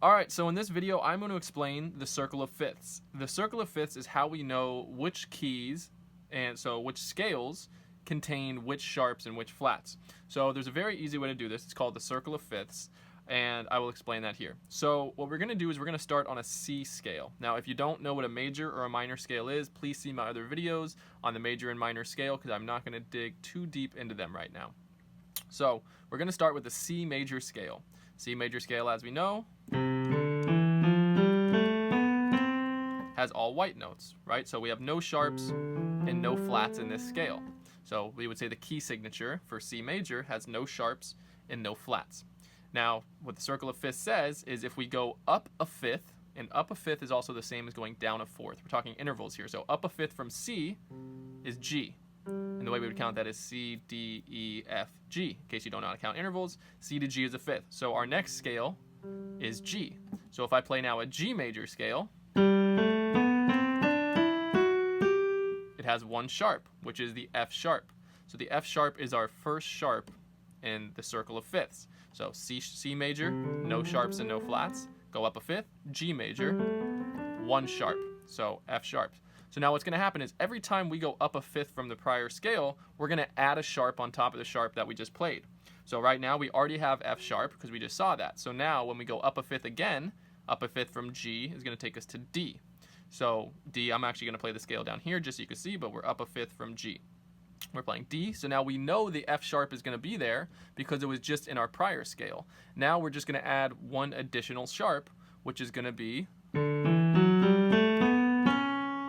Alright, so in this video, I'm going to explain the circle of fifths. The circle of fifths is how we know which keys, and so which scales, contain which sharps and which flats. So there's a very easy way to do this. It's called the circle of fifths, and I will explain that here. So what we're going to do is we're going to start on a C scale. Now, if you don't know what a major or a minor scale is, please see my other videos on the major and minor scale, because I'm not going to dig too deep into them right now. So we're going to start with the C major scale. C major scale, as we know, has all white notes, right? So we have no sharps and no flats in this scale. So we would say the key signature for C major has no sharps and no flats. Now, what the circle of fifths says is if we go up a fifth, and up a fifth is also the same as going down a fourth. We're talking intervals here. So up a fifth from C is G. And the way we would count that is C, D, E, F, G. In case you don't know how to count intervals, C to G is a fifth. So our next scale is G. So if I play now a G major scale, it has one sharp, which is the F sharp. So the F sharp is our first sharp in the circle of fifths. So C major, no sharps and no flats. Go up a fifth, G major, one sharp. So F sharp. So now what's going to happen is every time we go up a fifth from the prior scale, we're going to add a sharp on top of the sharp that we just played. So right now we already have F sharp because we just saw that. So now when we go up a fifth again, up a fifth from G is going to take us to D. So D, I'm actually going to play the scale down here just so you can see, but we're up a fifth from G. We're playing D, so now we know the F sharp is going to be there because it was just in our prior scale. Now we're just going to add one additional sharp, which is going to be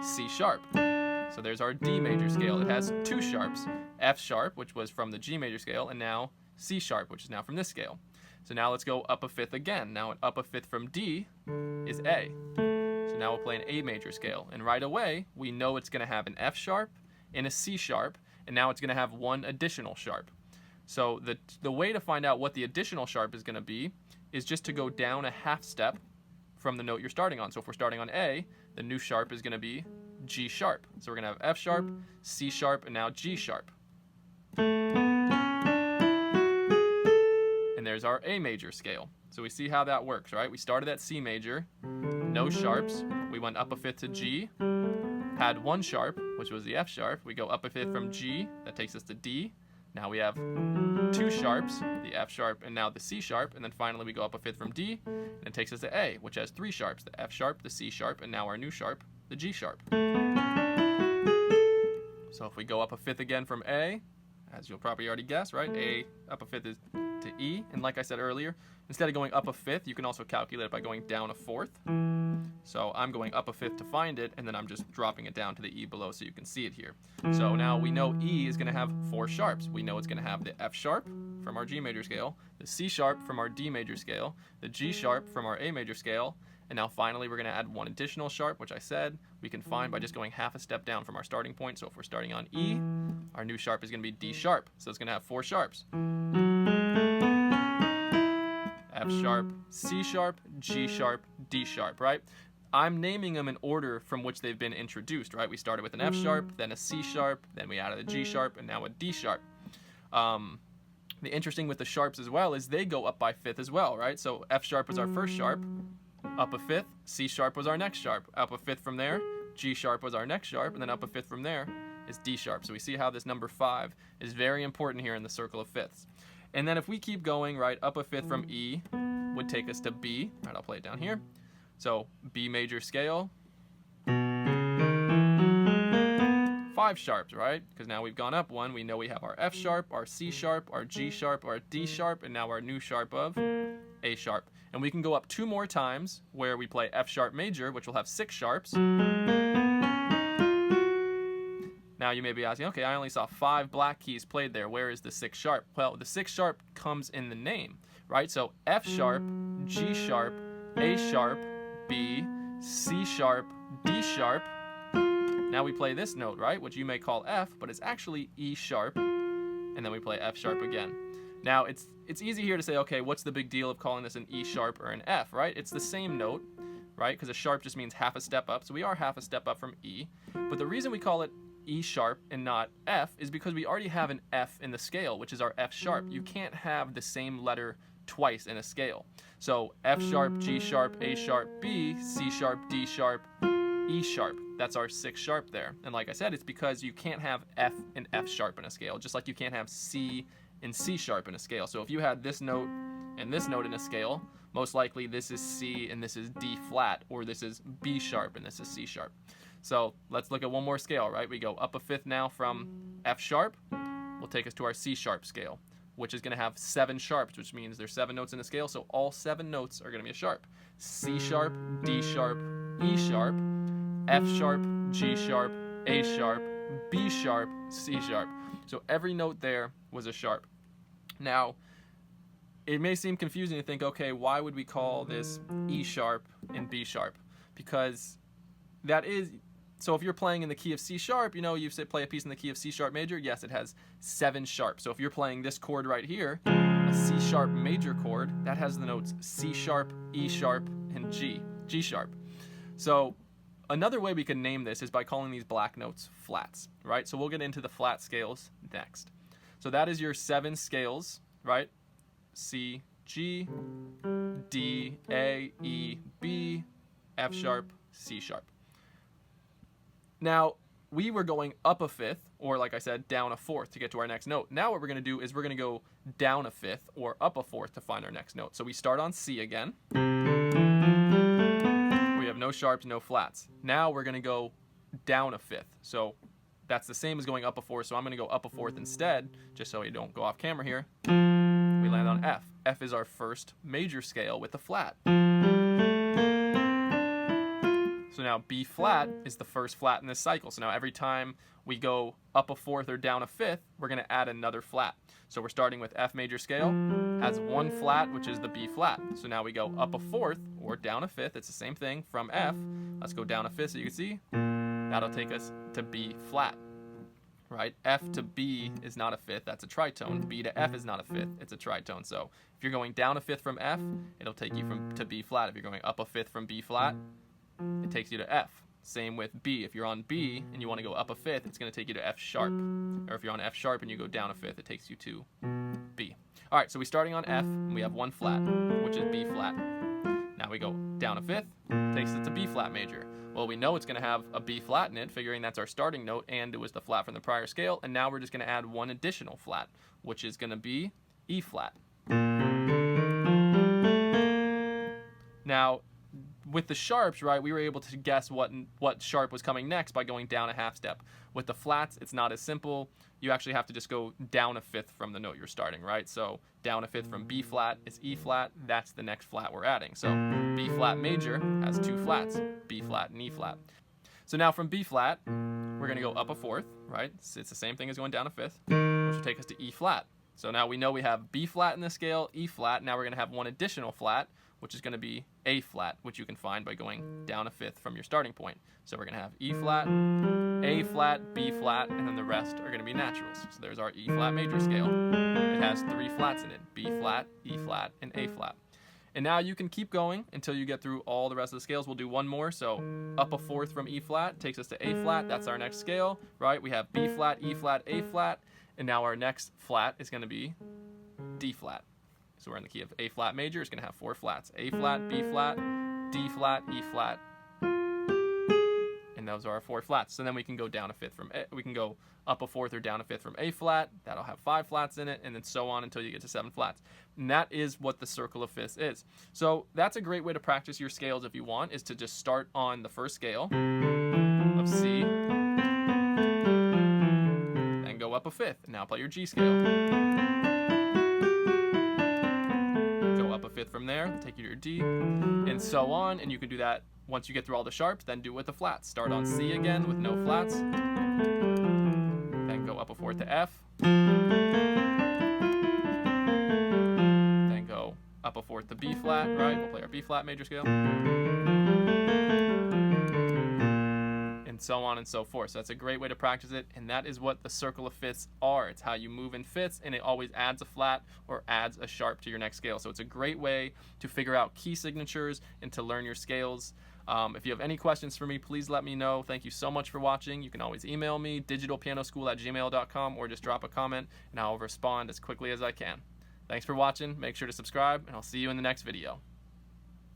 C sharp. So there's our D major scale. It has two sharps, F sharp, which was from the G major scale, and now C sharp, which is now from this scale. So now let's go up a fifth again. Now up a fifth from D is A. So now we'll play an A major scale, and right away we know it's going to have an F sharp and a C sharp, and now it's going to have one additional sharp. So the way to find out what the additional sharp is going to be is just to go down a half step from the note you're starting on. So if we're starting on A, the new sharp is going to be G sharp. So we're going to have F sharp, C sharp, and now G sharp. And there's our A major scale. So we see how that works, right? We started at C major, no sharps. We went up a fifth to G, had one sharp, which was the F sharp. We go up a fifth from G, that takes us to D. Now we have two sharps, the F sharp and now the C sharp, and then finally we go up a fifth from D, and it takes us to A, which has three sharps, the F sharp, the C sharp, and now our new sharp, the G sharp. So if we go up a fifth again from A, as you'll probably already guess, right? A up a fifth is to E, and like I said earlier, instead of going up a fifth, you can also calculate it by going down a fourth. So I'm going up a fifth to find it, and then I'm just dropping it down to the E below so you can see it here. So now we know E is going to have four sharps. We know it's going to have the F sharp from our G major scale, the C sharp from our D major scale, the G sharp from our A major scale, and now finally we're going to add one additional sharp, which I said we can find by just going half a step down from our starting point. So if we're starting on E, our new sharp is going to be D sharp. So it's going to have four sharps. F sharp, C sharp, G sharp, D sharp, right? I'm naming them in order from which they've been introduced, right? We started with an F sharp, then a C sharp, then we added a G sharp, and now a D sharp. The interesting with the sharps as well is they go up by fifth as well, right? So F sharp was our first sharp, up a fifth, C sharp was our next sharp, up a fifth from there, G sharp was our next sharp, and then up a fifth from there is D sharp. So we see how this number 5 is very important here in the circle of fifths. And then if we keep going, right, up a fifth from E would take us to B. All right, I'll play it down here. So B major scale, 5 sharps, right? Because now we've gone up one. We know we have our F sharp, our C sharp, our G sharp, our D sharp, and now our new sharp of A sharp. And we can go up 2 more times where we play F sharp major, which will have 6 sharps. Now you may be asking, okay, I only saw 5 black keys played there. Where is the 6 sharp? Well, the 6 sharp comes in the name, right? So F sharp, G sharp, A sharp, B, C sharp, D sharp. Now we play this note, right, which you may call F, but it's actually E sharp, and then we play F sharp again. Now it's easy here to say, okay, what's the big deal of calling this an E sharp or an F, right? It's the same note, right, because a sharp just means half a step up, so we are half a step up from E. But the reason we call it E sharp and not F is because we already have an F in the scale, which is our F sharp. You can't have the same letter twice in a scale. So F sharp, G sharp, A sharp, B, C sharp, D sharp, E sharp. That's our 6th sharp there. And like I said, it's because you can't have F and F sharp in a scale, just like you can't have C and C sharp in a scale. So if you had this note and this note in a scale, most likely this is C and this is D flat, or this is B sharp and this is C sharp. So let's look at one more scale, right? We go up a 5th now from F sharp, will take us to our C sharp scale, which is going to have 7 sharps, which means there's 7 notes in the scale, so all 7 notes are going to be a sharp. C sharp, D sharp, E sharp, F sharp, G sharp, A sharp, B sharp, C sharp. So every note there was a sharp. Now, it may seem confusing to think, okay, why would we call this E sharp and B sharp? Because that is, so if you're playing in the key of C sharp, you know, you play a piece in the key of C sharp major, yes, it has 7 sharps. So if you're playing this chord right here, a C sharp major chord, that has the notes C sharp, E sharp, and G sharp. So another way we can name this is by calling these black notes flats, right? So we'll get into the flat scales next. So that is your 7 scales, right? C, G, D, A, E, B, F sharp, C sharp. Now, we were going up a 5th, or like I said, down a 4th to get to our next note. Now what we're going to do is we're going to go down a 5th or up a 4th to find our next note. So we start on C again. We have no sharps, no flats. Now we're going to go down a 5th. So that's the same as going up a 4th, so I'm going to go up a 4th instead, just so you don't go off camera here. We land on F. F is our first major scale with a flat. So now B flat is the first flat in this cycle. So now every time we go up a 4th or down a 5th, we're going to add another flat. So we're starting with F major scale, has 1 flat, which is the B flat. So now we go up a 4th or down a 5th. It's the same thing from F. Let's go down a 5th so you can see. That'll take us to B flat, right? F to B is not a 5th, that's a tritone. B to F is not a 5th, it's a tritone. So if you're going down a 5th from F, it'll take you to B flat. If you're going up a 5th from B flat, it takes you to F. Same with B. If you're on B and you want to go up a 5th, it's going to take you to F sharp. Or if you're on F sharp and you go down a 5th, it takes you to B. All right, so we're starting on F, and we have 1 flat, which is B flat. Now we go down a 5th, takes us to B flat major. Well, we know it's going to have a B flat in it, figuring that's our starting note, and it was the flat from the prior scale, and now we're just going to add 1 additional flat, which is going to be E flat. Now, with the sharps, right, we were able to guess what sharp was coming next by going down a half step. With the flats, it's not as simple. You actually have to just go down a 5th from the note you're starting, right? So down a 5th from B flat is E flat. That's the next flat we're adding. So B flat major has 2 flats, B flat and E flat. So now from B flat, we're going to go up a 4th, right? It's the same thing as going down a 5th, which will take us to E flat. So now we know we have B flat in the scale, E flat. Now we're going to have 1 additional flat, which is going to be A flat, which you can find by going down a 5th from your starting point. So we're going to have E flat, A flat, B flat, and then the rest are going to be naturals. So there's our E flat major scale. It has 3 flats in it, B flat, E flat, and A flat. And now you can keep going until you get through all the rest of the scales. We'll do one more. So up a 4th from E flat takes us to A flat. That's our next scale, right? We have B flat, E flat, A flat, and now our next flat is going to be D flat. So we're in the key of A flat major. It's going to have 4 flats: A flat, B flat, D flat, E flat, and those are our 4 flats. So then we can go down a 5th from A. We can go up a 4th or down a 5th from A flat. That'll have 5 flats in it, and then so on until you get to 7 flats. And that is what the circle of fifths is. So that's a great way to practice your scales if you want, is to just start on the first scale of C, then go up a 5th, and now play your G scale. Up a 5th from there, take you to your D, and so on. And you can do that once you get through all the sharps, then do it with the flats. Start on C again with no flats, then go up a 4th to F, then go up a 4th to B flat, right? We'll play our B flat major scale, and so on and so forth. So that's a great way to practice it, and that is what the circle of fifths are. It's how you move in fifths, and it always adds a flat or adds a sharp to your next scale. So it's a great way to figure out key signatures and to learn your scales. If you have any questions for me, please let me know. Thank you so much for watching. You can always email me, digitalpianoschool@gmail.com, or just drop a comment, and I'll respond as quickly as I can. Thanks for watching. Make sure to subscribe, and I'll see you in the next video.